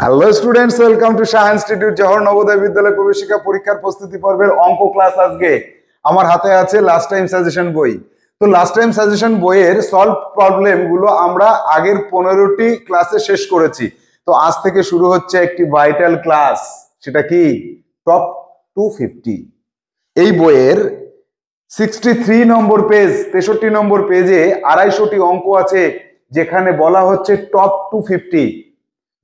Hello students, welcome to Shah institute Jawahar Navodaya বিদ্যালয় প্রবেশিকা পরীক্ষার প্রস্তুতি পর্বের অঙ্ক ক্লাস। আজকে আমার হাতে আছে লাস্ট টাইম সাজেশন বই। তো লাস্ট টাইম সাজেশন বইয়ের সলভ প্রবলেম গুলো আমরা আগের 15টি ক্লাসে শেষ করেছি। তো আজ থেকে শুরু হচ্ছে একটি ভাইটাল ক্লাস, সেটা কি টপ 250। এই বইয়ের 63 নম্বর পেজ, 63 নম্বর পেজে 250টি অঙ্ক আছে, যেখানে বলা হচ্ছে টপ 250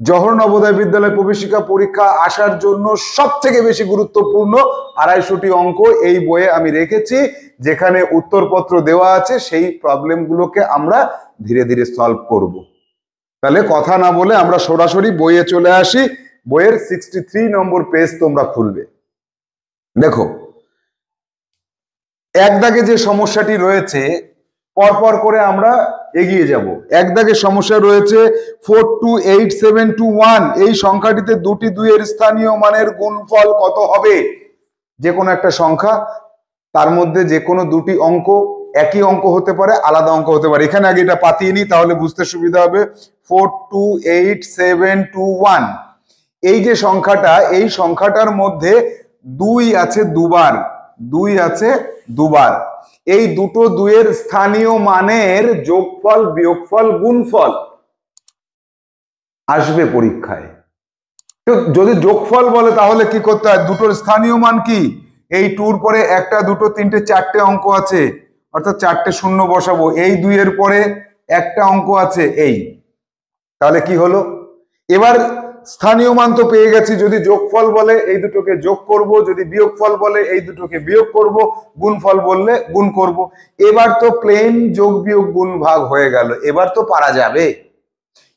জওহর নবোদয় বিদ্যালয় প্রবেশিকা পরীক্ষা আসার জন্য সব থেকে বেশি গুরুত্বপূর্ণ 250টি অঙ্ক এই বইয়ে আমি রেখেছি, যেখানে উত্তরপত্র দেওয়া আছে। সেই প্রবলেমগুলোকে আমরা ধীরে ধীরে সলভ করব। তাহলে কথা না বলে আমরা সরাসরি বইয়ে চলে আসি। বইয়ের 63 নম্বর পেজ তোমরা খুলবে। দেখো, এক দাগে যে সমস্যাটি রয়েছে, পরপর করে আমরা এগিয়ে যাব। এক দাগে সমস্যা রয়েছে 428721। এই সংখ্যাটিতে দুটি দুইয়ের স্থানীয় মানের গুণফল কত হবে? যে কোনো একটা সংখ্যা, তার মধ্যে যে কোনো দুটি অঙ্ক, একই অঙ্ক হতে পারে, আলাদা অঙ্ক হতে পারে। এখানে আগে এটা পাতিয়ে নিই, তাহলে বুঝতে সুবিধা হবে। 428721 এই যে সংখ্যাটা, এই সংখ্যাটার মধ্যে 2 আছে দুবার, 2 আছে দুবার। এই দুটো দুইয়ের স্থানীয় মানের যোগফল, বিয়োগফল, গুণফল আসবে পরীক্ষায়। তো যদি যোগফল বলে তাহলে কি করতে হয়? দুটোর স্থানীয় মান কি? এই 2 পরে 1, 2, 3, 4টে অঙ্ক আছে, অর্থাৎ 4টে শূন্য বসাবো। এই 2 এর পরে একটা অঙ্ক আছে, এই। তাহলে কি হলো? এবার স্থানীয় মান তো পেয়ে গেছি। যদি যোগফল বলে এই দুটোকে যোগ করব, যদি বিয়োগফল বলে এই দুটোকে বিয়োগ করব, গুণফল বললে গুণ করব। এবার তো প্লেন যোগ বিয়োগ গুণ ভাগ হয়ে গেল, এবার তো পারা যাবে।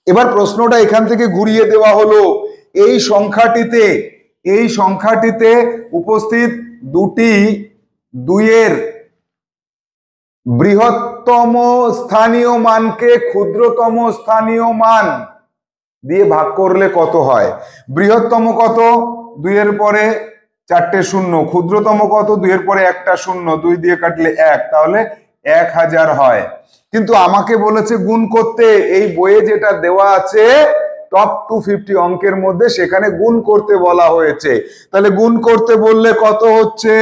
এবার প্রশ্নটা এখান থেকে ঘুরিয়ে দেওয়া হলো, এই সংখ্যাটিতে উপস্থিত দুটি দুইয়ের বৃহত্তম স্থানীয় মানকে ক্ষুদ্রতম স্থানীয় মান দিয়ে ভাগ করলে কত হয়? বৃহত্তম কত? 2 এর পরে 4টে শূন্য। ক্ষুদ্রতম কত? 2 এর পরে একটা শূন্য, 2 দিয়ে কাটলে 1, তাহলে 1000 হয়। কিন্তু আমাকে বলেছে গুণ করতে। এই বইয়ে যেটা দেওয়া আছে টপ 250 অঙ্কের মধ্যে, সেখানে গুণ করতে বলা হয়েছে। তাহলে গুণ করতে বললে কত হচ্ছে?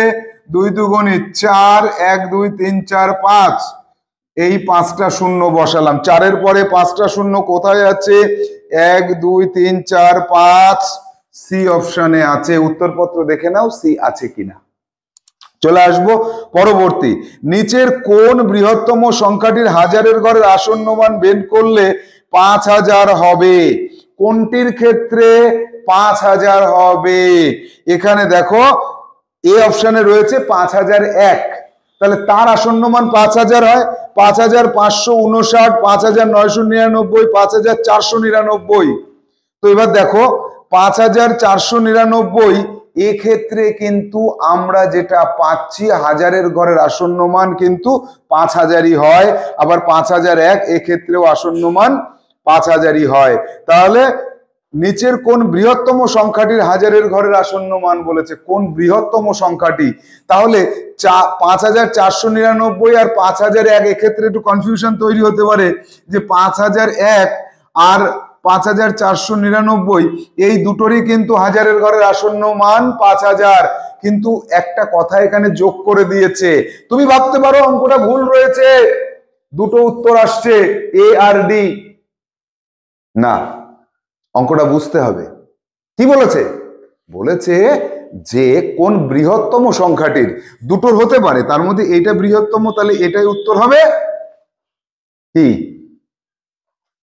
2 দুগুণে 4, 1 2 3 4 5। এই 5টা শূন্য বসালাম। 4 এর পরে 5টা শূন্য কোথায় আছে? 1 2 3 4 5 সি অপশনে আছে। উত্তরপত্র দেখে নাও সি আছে কিনা। চলে আসবো পরবর্তী। নিচের কোন বৃহত্তম সংখ্যাটির হাজারের ঘরের আসন্ন মান বের করলে 5000 হবে? কোনটির ক্ষেত্রে 5000 হবে? এখানে দেখো এ অপশনে রয়েছে 5001। তাহলে তার আসন্ন মান 5000 হয়। 5559, 5999, 5499। তো এবার দেখো 5499, এক্ষেত্রে কিন্তু আমরা যেটা পাচ্ছি, হাজারের ঘরের আসন্ন মান কিন্তু 5000ই হয়। আবার 5001 এক্ষেত্রেও আসন্ন মান 5000ই হয়। তাহলে নিচের কোন বৃহত্তম সংখ্যাটির হাজারের ঘরের আসন্ন মান বলেছে? কোন বৃহত্তম সংখ্যাটি? তাহলে 5499 আর 5001, এক্ষেত্রে একটু কনফিউশন তৈরি হতে পারে যে 5001 আর 5499 এই দুটোরই কিন্তু হাজারের ঘরের আসন্ন মান 5000। কিন্তু একটা কথা এখানে যোগ করে দিয়েছে। তুমি ভাবতে পারো অঙ্কটা ভুল রয়েছে, দুটো উত্তর আসছে এ আর ডি। না, অঙ্কটা বুঝতে হবে। কি বলেছে? বলেছে যে কোন বৃহত্তম সংখ্যাটির, দুটোর হতে পারে, তার মধ্যে এটা বৃহত্তম, তাহলে এটাই উত্তর হবে। কি?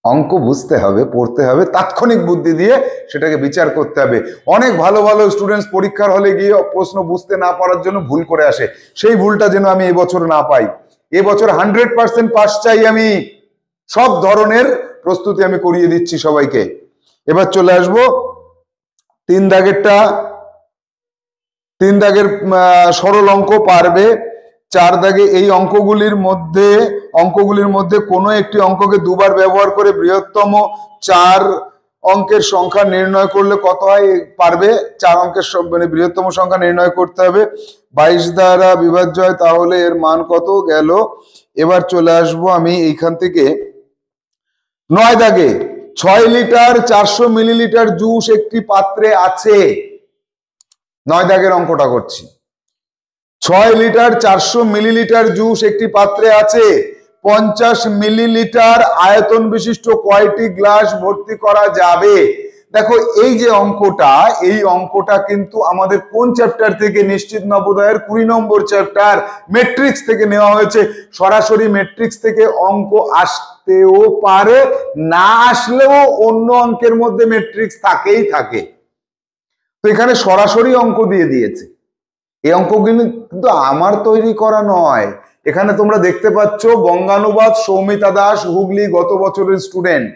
অঙ্ক বুঝতে হবে, পড়তে হবে, তাৎক্ষণিক বুদ্ধি দিয়ে সেটাকে বিচার করতে হবে। অনেক ভালো ভালো স্টুডেন্টস পরীক্ষার হলে গিয়ে প্রশ্ন বুঝতে না পারার জন্য ভুল করে আসে। সেই ভুলটা যেন আমি এবছর না পাই। এবছর 100% পাস চাই আমি। সব ধরনের প্রস্তুতি আমি করিয়ে দিচ্ছি সবাইকে। এবার চলে আসবো 3 দাগের সরল অঙ্ক পারবে। 4 দাগে এই অঙ্কগুলির মধ্যে কোনো একটি অঙ্ককে দুবার ব্যবহার করে বৃহত্তম 4 অঙ্কের সংখ্যা নির্ণয় করলে কত হয়? পারবে। 4 অঙ্কের মানে বৃহত্তম সংখ্যা নির্ণয় করতে হবে। 22 দ্বারা বিভাজ্য হয়, তাহলে এর মান কত গেল? এবার চলে আসবো আমি এইখান থেকে 9 দাগে। 6 লিটার 400 মিলিলিটার জুস একটি পাত্রে আছে। 9 দাগের অঙ্কটা করছি। 6 লিটার 400 মিলিলিটার জুস একটি পাত্রে আছে। 50 মিলিলিটার আয়তন বিশিষ্ট কয়টি গ্লাস ভর্তি করা যাবে? দেখো এই যে অঙ্কটা, এই অঙ্কটা কিন্তু আমাদের কোন চ্যাপ্টার থেকে? নিশ্চিত নবোদয়ের 20 নম্বর চ্যাপ্টার ম্যাট্রিক্স থেকে নেওয়া হয়েছে। সরাসরি ম্যাট্রিক্স থেকে অঙ্ক আসতেও পারে, না আসলেও অন্য অঙ্কের মধ্যে ম্যাট্রিক্স থাকেই থাকে। তো এখানে সরাসরি অঙ্ক দিয়ে দিয়েছে। এই অঙ্কগুলো কিন্তু আমার তৈরি করা নয়। এখানে তোমরা দেখতে পাচ্ছ বঙ্গানুবাদ সৌমিতা দাস, হুগলি, গত বছরের স্টুডেন্ট।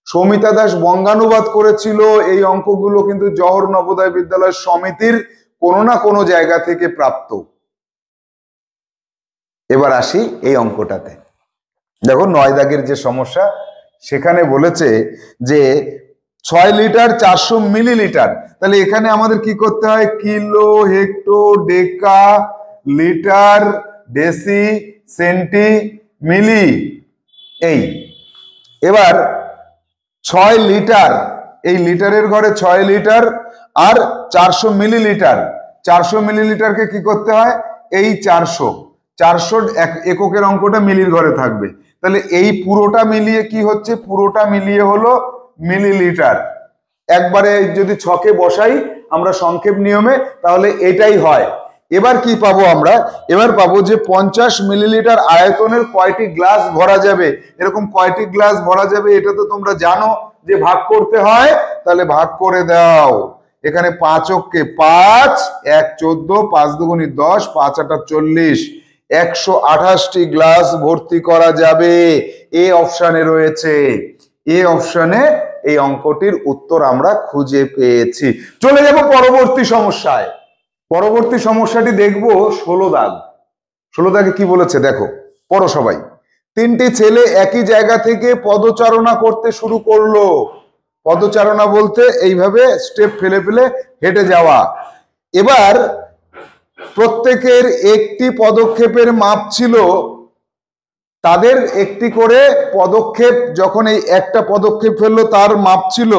সৌমিতা দাস বঙ্গানুবাদ করেছিল। এই অঙ্কগুলো কিন্তু জওহর নবোদয় বিদ্যালয় সমিতির কোনো না কোনো জায়গা থেকে প্রাপ্ত। এবার আসি এই অঙ্কটাতে। দেখো 9 দাগের যে সমস্যা, সেখানে বলেছে যে 6 লিটার 400 মিলিলিটার। তাহলে এখানে আমাদের কি করতে হয়? কিলো, হেক্টো, ডেকা, লিটার, ডেসি, সেন্টি, মিলি। এই এবার 6 লিটার, এই লিটারের ঘরে 6 লিটার আর 400 মিলিলিটার। 400 মিলিলিটারকে কি করতে হয়? এই 400 এককের অঙ্কটা মিলির ঘরে থাকবে। তাহলে এই পুরোটা মিলিয়ে কি হচ্ছে? পুরোটা মিলিয়ে হলো মিলিলিটার। একবারে যদি ছকে বসাই আমরা সংক্ষেপ নিয়মে, তাহলে এটাই হয়। এবার কি পাবো আমরা? এবার পাবো যে 50 মিলিলিটার আয়তনের কয়টি গ্লাস ভরা যাবে। এরকম কয়টি গ্লাস ভরা যাবে এটা তো তোমরা জানো যে ভাগ করতে হয়। তাহলে ভাগ করে দাও। এখানে 5 অক্ষে 5, 1 14, 5 দুগুণে 10, 5 8 40, 128টি গ্লাস ভর্তি করা যাবে। এ অপশনে রয়েছে। এ অপশনে এই অঙ্কটির উত্তর আমরা খুঁজে পেয়েছি। চলে যাব পরবর্তী সমস্যায়। পরবর্তী সমস্যাটি দেখব 16 দাগ। 16 দাগে কি বলেছে দেখো, পড়ো সবাই। 3টি ছেলে একই জায়গা থেকে পদচারণা করতে শুরু করলো। পদচারণা বলতে এইভাবে স্টেপ ফেলে ফেলে হেঁটে যাওয়া। এবার প্রত্যেকের একটি পদক্ষেপের মাপ ছিল। তাদের একটি করে পদক্ষেপ, যখন এই একটা পদক্ষেপ ফেললো তার মাপ ছিল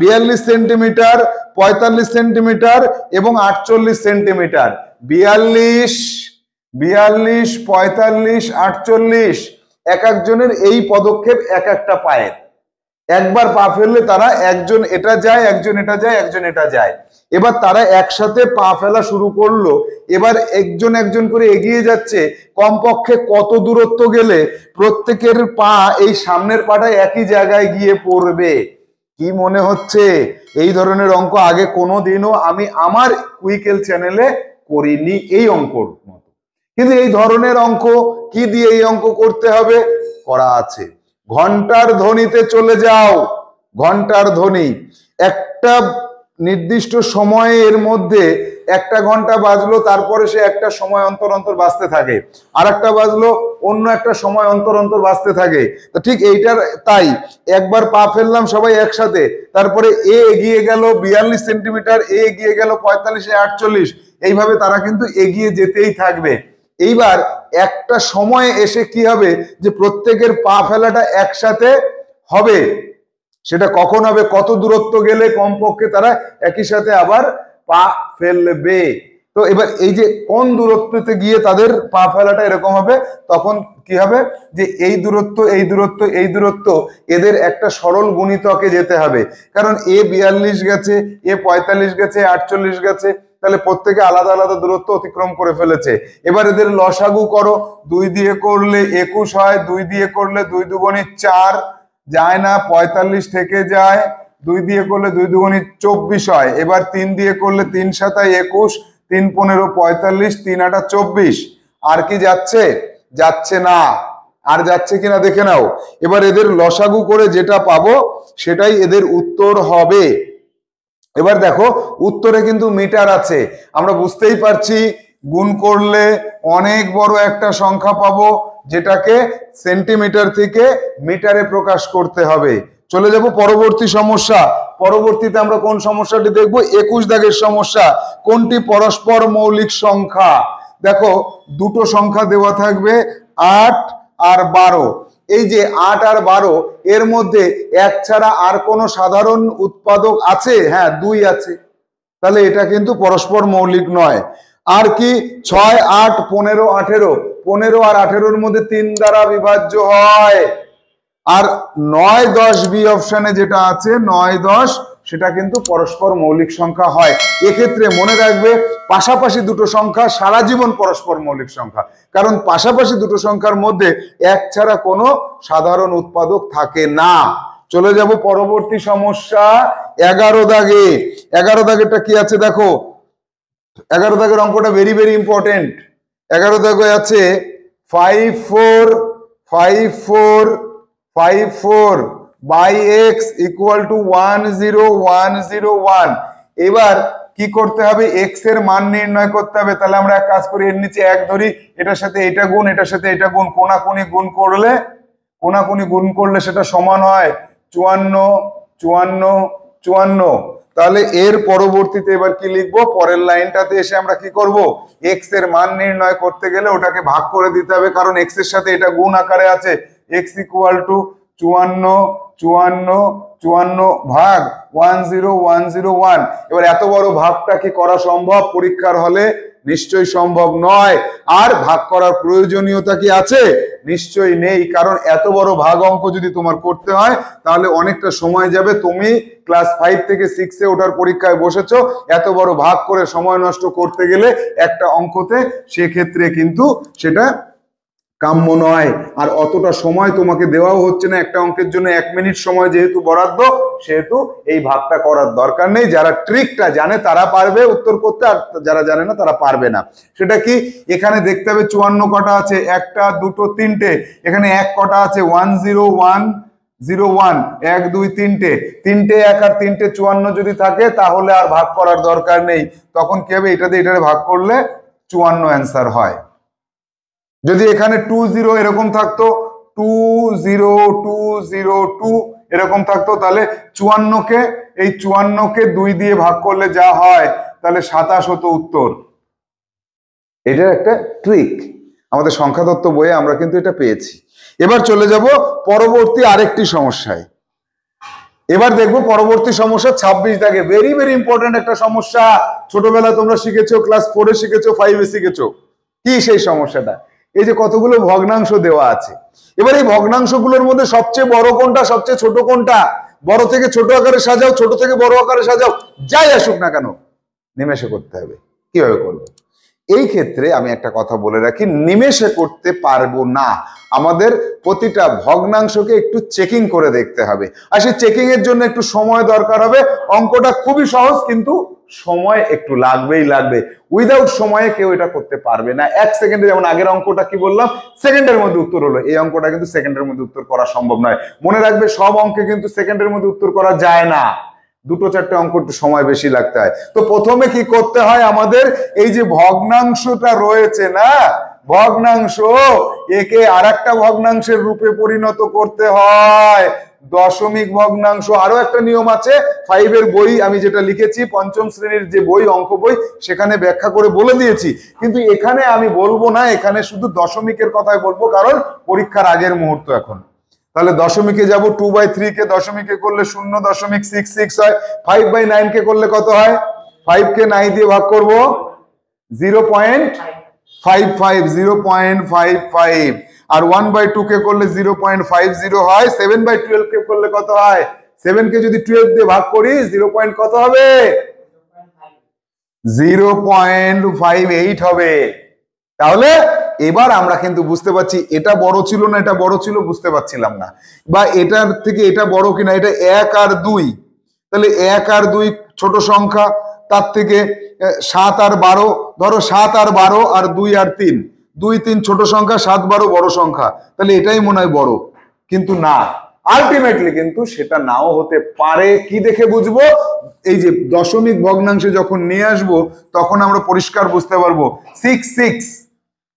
42 সেন্টিমিটার, 45 সেন্টিমিটার এবং 48 সেন্টিমিটার। 42, 45, 48 এক একজনের এই পদক্ষেপ এক একটা পায়ের। একবার পা ফেললে তারা একজন এটা যায়, একজন এটা যায়, একজন এটা যায়। এবার তারা একসাথে পা ফেলা শুরু করলো। এবার একজন একজন করে এগিয়ে যাচ্ছে। কমপক্ষে কত দূরত্ব গেলে প্রত্যেকের পা এই সামনের পাটা একই জায়গায় গিয়ে পড়বে? কি মনে হচ্ছে? এই ধরনের অঙ্ক আগে কোনোদিনও আমি আমার কুইকেল চ্যানেলে করিনি এই অঙ্কর মতো। কিন্তু এই ধরনের অঙ্ক কি দিয়ে এই অঙ্ক করতে হবে? করা আছে। ঘন্টার ধ্বনিতে চলে যাও। ঘন্টার ধ্বনি একটা নির্দিষ্ট সময়ের মধ্যে একটা ঘন্টা বাজলো, তারপরে সে একটা সময় অন্তর অন্তর বাজতে থাকে। আর একটা বাজলো, অন্য একটা সময় অন্তর অন্তর বাজতে থাকে। তো ঠিক এইটার তাই, একবার পা ফেললাম সবাই একসাথে, তারপরে এ এগিয়ে গেল 42 সেন্টিমিটার, এ এগিয়ে গেল 45, 48, এইভাবে তারা কিন্তু এগিয়ে যেতেই থাকবে। এইবার একটা সময়ে এসে কি হবে যে প্রত্যেকের পা ফেলাটা একসাথে হবে। সেটা কখন হবে? কত দূরত্ব গেলে কমপক্ষে তারা একই সাথে আবার পা ফেলবে। তো এবার এই যে কোন দূরত্বতে গিয়ে তাদের পা ফেলাটা এরকম হবে, তখন কি হবে যে এই দূরত্ব, এই দূরত্ব, এই দূরত্ব, এদের একটা সরল গুণিতকে যেতে হবে। কারণ এ 42 গেছে, এ 45 গেছে, 48 গেছে, তাহলে প্রত্যেকে আলাদা আলাদা দূরত্ব অতিক্রম করে ফেলেছে। এবার এদের লসাগু করো। 2 দিয়ে করলে 21 হয়, 2 দিয়ে করলে 2 দুগুণে 4 যায় না, 45 থেকে যায়। 2 দিয়ে করলে 2 দুগুণে 24 হয়। এবার 3 দিয়ে করলে 3 7 21, 3 15 45, 3 8 24। আর কি যাচ্ছে? যাচ্ছে না। আর যাচ্ছে কিনা দেখে নাও। এবার এদের লসাগু করে যেটা পাবো সেটাই এদের উত্তর হবে। এবার দেখো উত্তরে কিন্তু মিটার আছে। আমরা বুঝতেই পারছি গুণ করলে অনেক বড় একটা সংখ্যা পাবো, যেটাকে সেন্টিমিটার থেকে মিটারে প্রকাশ করতে হবে। চলে যাব পরবর্তী সমস্যা। পরবর্তীতে আমরা কোন সমস্যাটি দেখবো? 21 দাগের সমস্যা। কোনটি পরস্পর মৌলিক সংখ্যা? দেখো দুটো সংখ্যা দেওয়া থাকবে 8 আর 12। এই যে 8 আর 12 এর মধ্যে 1 ছাড়া আর কোনো সাধারণ উৎপাদক আছে? হ্যাঁ, 2 আছে। তাহলে এটা কিন্তু পরস্পর মৌলিক নয়। আর কি 6, 8, 15, 18, 15 আর 18-র মধ্যে 3 দ্বারা বিভাজ্য হয়। আর 9, 10 বি অপশনে যেটা আছে 9, 10 সেটা কিন্তু পরস্পর মৌলিক সংখ্যা হয়। এক্ষেত্রে মনে রাখবে পাশাপাশি দুটো সংখ্যা সারা জীবন পরস্পর মৌলিক সংখ্যা, কারণ পাশাপাশি দুটো সংখ্যার মধ্যে 1 ছাড়া কোনো সাধারণ উৎপাদক থাকে না। চলে যাব পরবর্তী সমস্যা 11 দাগে। 11 দাগেরটা কি আছে দেখো, 11 দাগের অঙ্কটা ভেরি ভেরি ইম্পর্টেন্ট। 11 দাগে আছে 5, 4, 5, 4, 5, 4 by x equal to 1, 0, 1, 0, 1। এবার কি করতে হবে? x এর মান নির্ণয় করতে হবে। তাহলে আমরা এক কাজ করি, এর নিচে 1 ধরি, এটার সাথে এটা গুণ, এটার সাথে এটা গুণ, কোনাকুনি গুণ করলে সেটা সমান হয় 54, 54, 54। তাহলে এর পরবর্তীতে এবার কি লিখবো? পরের লাইনটাতে এসে আমরা কি করব? x এর মান নির্ণয় করতে গেলে ওটাকে ভাগ করে দিতে হবে, কারণ x এর সাথে এটা গুণ আকারে আছে। x equal to 54, 54, 54 ভাগ 10101। এবার এত বড় ভাগটা কি করা সম্ভব পরীক্ষার হলে? নিশ্চয়ই সম্ভব নয়। আর ভাগ করার প্রয়োজনীয়তা কি আছে? নিশ্চয়ই নেই, কারণ এত বড় ভাগ অঙ্ক যদি তোমার করতে হয় তাহলে অনেকটা সময় যাবে। তুমি ক্লাস 5 থেকে 6-এ ওঠার পরীক্ষায় বসেছো, এত বড় ভাগ করে সময় নষ্ট করতে গেলে একটা অঙ্কতে, সেক্ষেত্রে কিন্তু সেটা কাম্য নয়। আর অতটা সময় তোমাকে দেওয়াও হচ্ছে না একটা অঙ্কের জন্য। 1 মিনিট সময় যেহেতু বরাদ্দ, সেহেতু এই ভাগটা করার দরকার নেই। যারা ট্রিকটা জানে তারা পারবে উত্তর করতে, আর যারা জানে না তারা পারবে না। সেটা কি? এখানে দেখতে হবে 54 কটা আছে, 1টা 2টো 3টে। এখানে 1 কটা আছে 1, 0, 1, 0, 1, 1, 2, 3টে। 3টে 1 আর 3টে 54 যদি থাকে তাহলে আর ভাগ করার দরকার নেই। তখন কি হবে? এটা দিয়ে এটারে ভাগ করলে 54 অ্যান্সার হয়। যদি এখানে 2, 0 এরকম থাকতো, 2, 0, 2, 0, 2 এরকম থাকতো, তাহলে 54কে 2 দিয়ে ভাগ করলে যা হয় তাহলে 27 হতো উত্তর। এটার একটা ট্রিক আমাদের সংখ্যাতত্ত্ব বইয়ে আমরা কিন্তু এটা পেয়েছি। এবার চলে যাব পরবর্তী আরেকটি সমস্যায়। এবার দেখবো পরবর্তী সমস্যা 26 দাগে। ভেরি ভেরি ইম্পর্টেন্ট একটা সমস্যা। ছোটবেলায় তোমরা শিখেছো, ক্লাস 4-এ শিখেছো, 5-এ শিখেছো। কি সেই সমস্যাটা? এই যে কতগুলো ভগ্নাংশ দেওয়া আছে। এবার এই ভগ্নাংশগুলোর মধ্যে সবচেয়ে বড় কোনটা, সবচেয়ে ছোট কোনটা? বড় থেকে ছোট আকারে সাজাও, ছোট থেকে বড় আকারে সাজাও, যাই আসুক না কেন নিমেষে করতে হবে। কিভাবে করবো? এই ক্ষেত্রে আমি একটা কথা বলে রাখি, নিমেষে করতে পারবো না। আমাদের প্রতিটা ভগ্নাংশকে একটু চেকিং করে দেখতে হবে, আর সেই চেকিং এর জন্য একটু সময় দরকার হবে। অঙ্কটা খুবই সহজ, কিন্তু সময় একটু লাগবেই লাগবে। উইদাউট সময়ে কেউ এটা করতে পারবে না। 1 সেকেন্ডে, যেমন আগের অঙ্কটা কি বললাম, সেকেন্ডের মধ্যে উত্তর হলো, এই অঙ্কটা কিন্তু সেকেন্ডের মধ্যে উত্তর করা সম্ভব নয়। মনে রাখবে, সব অঙ্কে কিন্তু সেকেন্ডের মধ্যে উত্তর করা যায় না। 2-4টে অঙ্ক একটু সময় বেশি লাগতে হয়। তো প্রথমে কি করতে হয় আমাদের? এই যে ভগ্নাংশটা রয়েছে না, ভগ্নাংশ, একে আরেকটা ভগ্নাংশের রূপে পরিণত করতে হয়। দশমিক ভগ্নাংশ। আরো একটা নিয়ম আছে, 5-এর বই আমি যেটা লিখেছি, 5ম শ্রেণীর যে বই, অঙ্ক বই, সেখানে ব্যাখ্যা করে বলে দিয়েছি, কিন্তু এখানে আমি বলবো না। এখানে শুধু দশমিকের কথাই বলবো, কারণ পরীক্ষার আগের মুহূর্ত এখন। তাহলে দশমিকে যাব, 2/3 কে দশমিকে করলে 0.66 হয়। 5/9 কে করলে কত হয়? 5 কে 9 দিয়ে ভাগ করব, 0.55, 0.55। আর 1/2 কে করলে 0.50 হয়। 7/12 কে করলে কত হয়? 7 কে যদি 12 দিয়ে ভাগ করি, 0. কত হবে? 0.58 হবে। তাহলে এবার আমরা কিন্তু বুঝতে পারছি এটা বড় ছিল না এটা বড় ছিল, বুঝতে পারছিলাম না, বা এটার থেকে এটা বড় কিনা। এটা 1 আর 2, তাহলে 1 আর 2 ছোট সংখ্যা, তার থেকে 7 আর 12, ধরো 7 আর 12 আর 2 আর 3, 2, 3 ছোট সংখ্যা, 7, 12 বড় সংখ্যা, তাহলে এটাই মনে হয় বড়। কিন্তু না, আলটিমেটলি কিন্তু সেটা নাও হতে পারে। কি দেখে বুঝবো? এই যে দশমিক ভগ্নাংশে যখন নিয়ে আসবো তখন আমরা পরিষ্কার বুঝতে পারবো। 6, 6,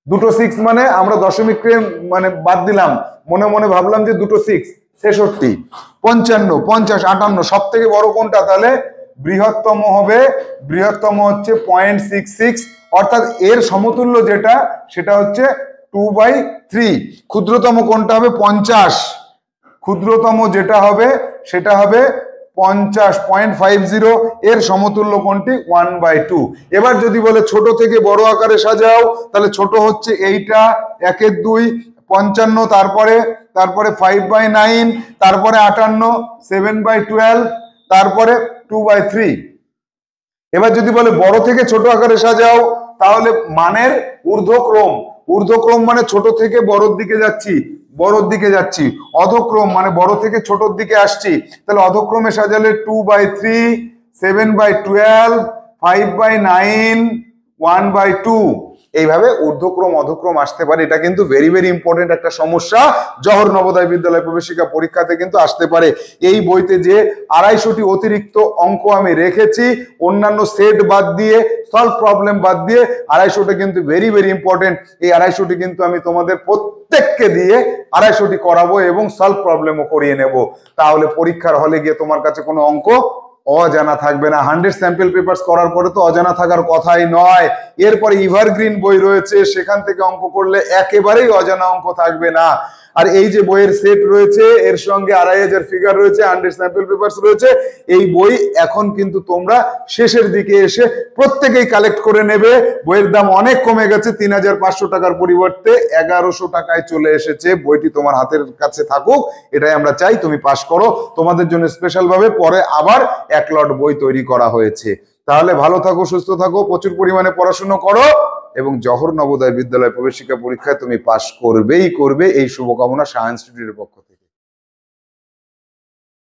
দুটো 6 মানে আমরা দশমিককে মানে বাদ দিলাম, মনে মনে ভাবলাম যে দুটো 6, 66, 55, 50, 58, সব থেকে বড় কোনটা? তাহলে বৃহত্তম হবে, বৃহত্তম হচ্ছে 0.66, অর্থাৎ এর সমতুল্য যেটা সেটা হচ্ছে 2/3। ক্ষুদ্রতম কোনটা হবে? 50। ক্ষুদ্রতম যেটা হবে সেটা হবে 50.50। এর সমতুল্য কোনটি? 1/2। এবার যদি বলে ছোট থেকে বড় আকারে সাজাও, তাহলে ছোট হচ্ছে এইটা 1/2 55, তারপরে 5/9, তারপরে 58 7/12, তারপরে 2/3। এবার যদি বলে বড় থেকে ছোট আকারে সাজাও, তাহলে মানের ঊর্ধ্বক্রম। ঊর্ধ্বক্রম মানে ছোট থেকে বড়র দিকে যাচ্ছি। অধক্রম মানে বড় থেকে ছোটর দিকে আসছি। তাহলে অধক্রমে সাজালে 2/3, 7/12, 5/9, 1/2। এইভাবে ঊর্ধ্বক্রম অধক্রম আসতে পারে। এটা কিন্তু ভেরি ভেরি ইম্পর্টেন্ট একটা সমস্যা, জওহর নবোদয় বিদ্যালয় প্রবেশিকা পরীক্ষাতে কিন্তু আসতে পারে। এই বইতে যে 250টি অতিরিক্ত অঙ্ক আমি রেখেছি, অন্যান্য সেট বাদ দিয়ে, সলভ প্রবলেম বাদ দিয়ে 250টা কিন্তু ভেরি ভেরি ইম্পর্টেন্ট। এই 250টি কিন্তু আমি তোমাদের প্রত্যেককে দিয়ে 250টি করাবো এবং সলভ প্রবলেমও করিয়ে নেব। তাহলে পরীক্ষার হলে গিয়ে তোমার কাছে কোনো অঙ্ক অজানা থাকবে না। 100 স্যাম্পল পেপারস করার পরে তো অজানা থাকার কথাই নয়। এরপরে এভারগ্রিন বই রয়েছে, সেখান থেকে অঙ্ক করলে একেবারেই অজানা অঙ্ক থাকবে না। আর এই যে বইয়ের সেট রয়েছে, এর সঙ্গে 2500 ফিগার রয়েছে, 100 স্যাম্পল পেপারস রয়েছে। এই বই এখন কিন্তু তোমরা শেষের দিকে এসে প্রত্যেকেই কালেক্ট করে নেবে। বইয়ের দাম অনেক কমে গেছে, 3500 টাকার পরিবর্তে 1100 টাকায় চলে এসেছে। বইটি তোমার হাতের কাছে থাকুক, এটাই আমরা চাই। তুমি পাস করো। তোমাদের জন্য স্পেশাল ভাবে পরে আবার 1 লট বই তৈরি করা হয়েছে। তাহলে ভালো থাকো, সুস্থ থাকো, প্রচুর পরিমাণে পড়াশোনা করো এবং জওহর নবোদয় বিদ্যালয় প্রবেশিকা পরীক্ষায় তুমি পাস করবে এই শুভকামনা সায়েন্স ইনস্টিটিউটের পক্ষ থেকে।